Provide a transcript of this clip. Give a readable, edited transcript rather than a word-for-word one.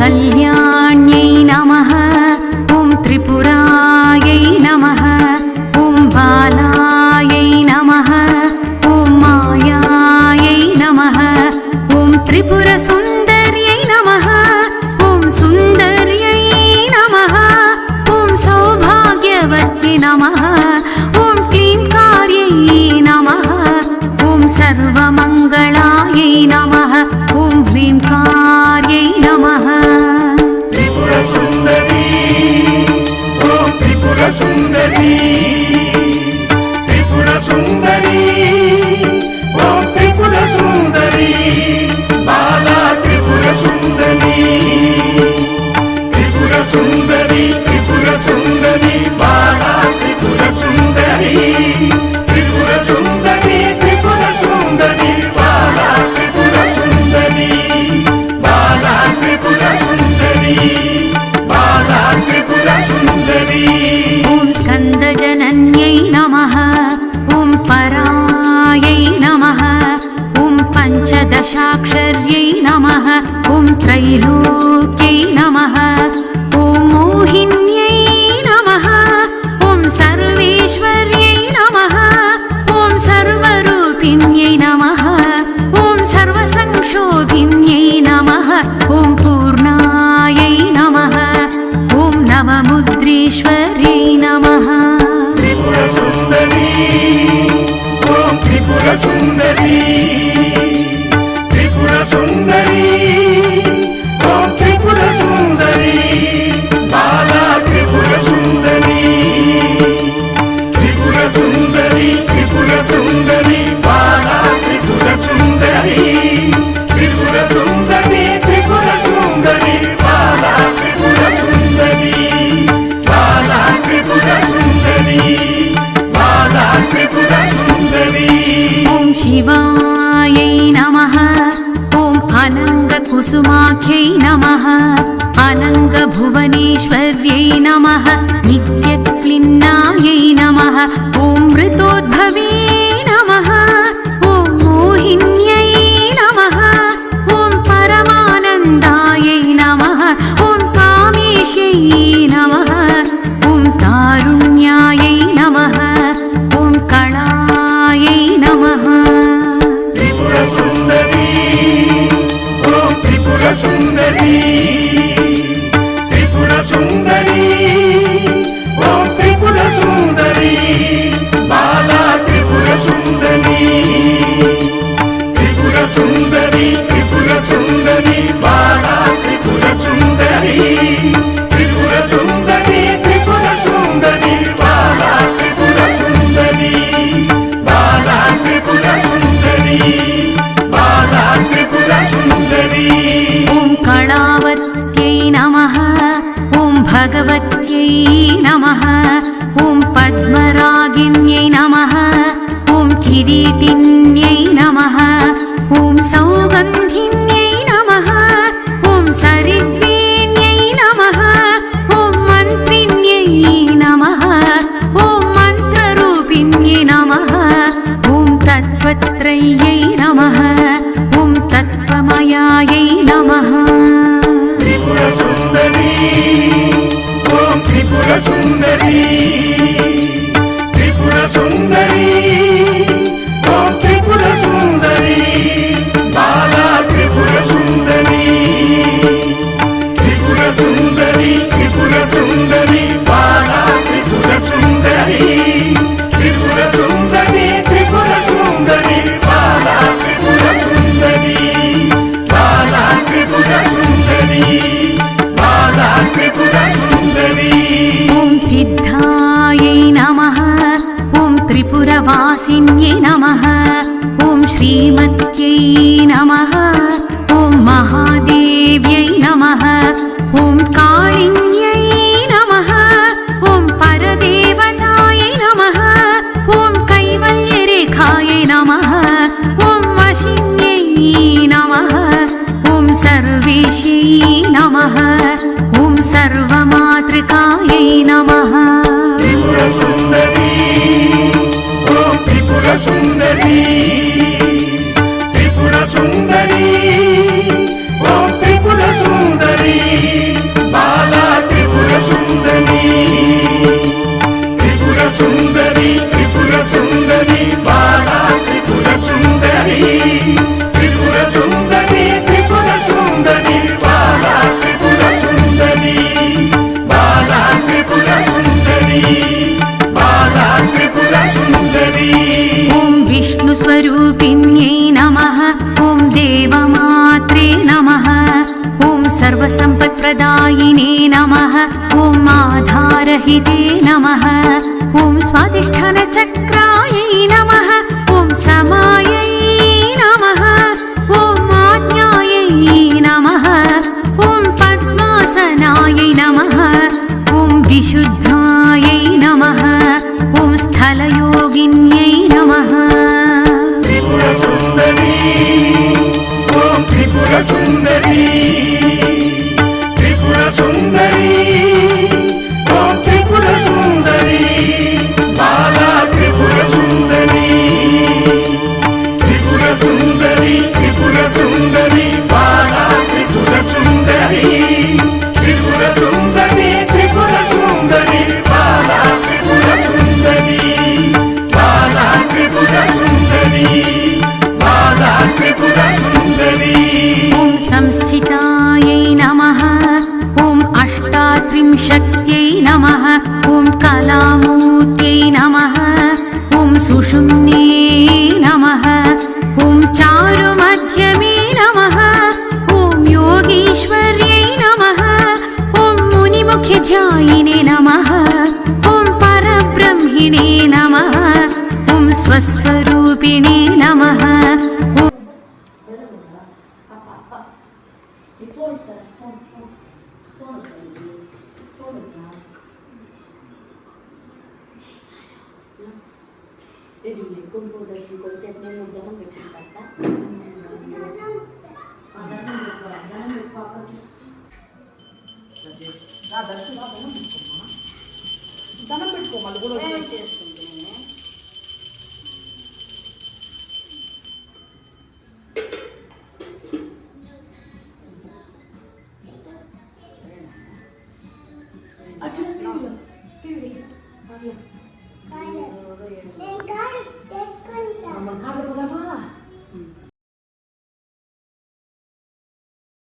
कल्याण्यै नमः ॐ त्रिपुरायै नमः ॐ बालायै नमः ॐ मायायै नमः ॐ त्रिपुरसुन्दर्यै नमः ॐ सुन्दर्यै नमः ॐ सौभाग्यवत्यै नमः ॐ क्लींकार्यै नमः ॐ सर्वमङ्गलायै नमः ॐ ह्रींकार्यै नमः। त्रिपुरसुन्दरी ॐ त्रिपुरसुन्दरी त्रिपुरसुन्दरी ॐ त्रिपुरसुन्दरी बाला त्रिपुरसुन्दरी त्रिपुरसुन्दरी त्रिपुरसुन्दरी बाला त्रिपुरसुन्दरी त्रिपुरसुन्दरी त्रिपुरसुन्दरी बाला त्रिपुरसुन्दरी बाला त्रिपुरसुन्दरी बाला त्रिपुरसुन्दरी। ॐ स्कन्दजनन्यै नमः ॐ परायै नमः ॐ पञ्चदशाक्षर्यै नमः ॐ त्रैलोक्यै नमः ॐ मोहिन्यै नमः ॐ सर्वेश्वर्यै नमः ॐ सर्वरूपिण्यै नमः ॐ सर्वसंक्षोभिन्यै नमः ॐ पूर्णायै नमः ॐ नवमुद्रेश्वर्यै नमः। त्रिपुरसुन्दरी ॐ त्रिपुरसुन्दरी त्रिपुरसुन्दरी ॐ त्रिपुरसुन्दरी बाला त्रिपुरसुन्दरी त्रिपुरसुन्दरी त्रिपुरसुन्दरी बाला त्रिपुरसुन्दरी त्रिपुरसुन्दरी त्रिपुरसुन्दरी बाला त्रिपुरसुन्दरी बाला त्रिपुरसुन्दरी बाला त्रिपुरसुन्दरी। ॐ शिवायै नमः ॐ अनङ्गकुसुमाख्यै नमः अनङ्गभुवनेश्वर्यै नमः नित्यक्लिन्नायै नमः ॐ मृतोद्भवे नमः ॐ मोहिन्यै नमः ॐ परमानन्दायै नमः ॐ कामेश्यै नमः ॐ तारुण्यायै नमः ॐ कणायै नमः। त्रिपुरसुन्दरी ॐ त्रिपुरसुन्दरी त्रिपुरसुन्दरी ॐ त्रिपुरसुन्दरी बाला त्रिपुरसुन्दरी त्रिपुरसुन्दरी त्रिपुरसुन्दरी बाला त्रिपुरसुन्दरी त्रिपुरसुन्दरी त्रिपुरसुन्दरी बाला त्रिपुरसुन्दरी बाला त्रिपुरसुन्दरी बाला त्रिपुरसुन्दरी। ॐ कलावत्यै नमः ॐ भगवत्यै नमः ॐ पद्मरागिण्यै नमः ॐ किरीटिन्यै नमः ॐ सौगन्धिन्यै नमः ॐ सरिद्वेण्यै नमः ॐ मन्त्रिण्यै नमः ॐ मन्त्ररूपिण्यै नमः ॐ तत्त्वत्रय्यै नमः ॐ तत्त्वमयायै नमः। त्रिपुरसुन्दरी ॐ त्रिपुरसुन्दरी त्रिपुरसुन्दरी ॐ त्रिपुरसुन्दरी बाला त्रिपुरसुन्दरी त्रिपुरसुन्दरी त्रिपुरसुन्दरी बाला त्रिपुरसुन्दरी त्रिपुरसुन्दरी त्रिपुरसुन्दरी बाला त्रिपुरसुन्दरी बाला त्रिपुरसुन्दरी बाला त्रिपुरसुन्दरी। ॐ सिद्धायै नमः ॐ त्रिपुरवासिन्यै సుందరి బాలా త్రిపుర సుందరి ॐ विष्णुस्वरूपिण्यै नमः ॐ देवमात्रे नमः ॐ सर्वसम्पत्प्रदायिने नमः ॐ आधारहिते नमः ॐ स्वाधिष्ठानचक्रायै नमः ॐ समायै नमः ॐ आज्ञायै नमः ॐ पद्मासनायै नमः ॐ विशुद्धायै नमः ॐ स्थलयोगिन्यै नमः త్రిపుర సుందరి ఓం త్రిపుర సుందరి త్రిపుర సుందరి ఓం త్రిపుర సుందరి బాలా త్రిపుర సుందరి త్రిపుర సుందరి త్రిపుర సుందరి బాలా త్రిపుర సుందరి త్రిపుర సుందరి త్రిపుర సుందరి బాలా త్రిపుర సుందరి బాలా త్రిపుర సుందరి బాలా త్రిపుర సుందరి ॐ संस्थितायै नमः ॐ अष्टात्रिंशत्यै नमः ॐ कलामूर्त्यै नमः ॐ सुषुम्ने नमः ॐ चारुमध्यमे नमः ॐ योगीश्वर्यै नमः ॐ मुनिमुखिध्यायिने नमः ॐ परब्रह्मिणे नमः ॐ स्वस्वरूपिणे नमः ॐ దండం పెట్టుకో మళ్ళీ కూడా